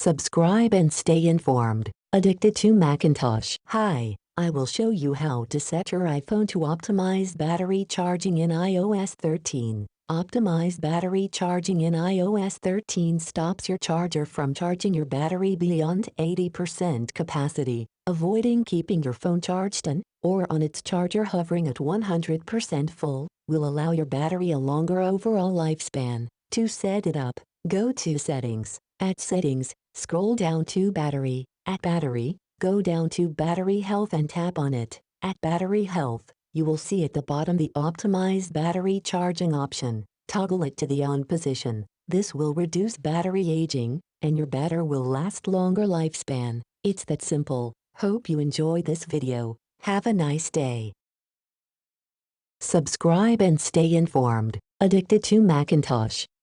Subscribe and stay informed. Addicted to Macintosh. Hi, I will show you how to set your iPhone to optimize battery charging in iOS 13. Optimized battery charging in iOS 13 stops your charger from charging your battery beyond 80% capacity, avoiding keeping your phone charged or on its charger hovering at 100% full, will allow your battery a longer overall lifespan. To set it up, go to Settings. At Settings, scroll down to Battery. At Battery, go down to Battery Health and tap on it. At Battery Health, you will see at the bottom the Optimized Battery Charging option. Toggle it to the on position. This will reduce battery aging, and your battery will last longer lifespan. It's that simple. Hope you enjoy this video. Have a nice day. Subscribe and stay informed. Addicted to Macintosh.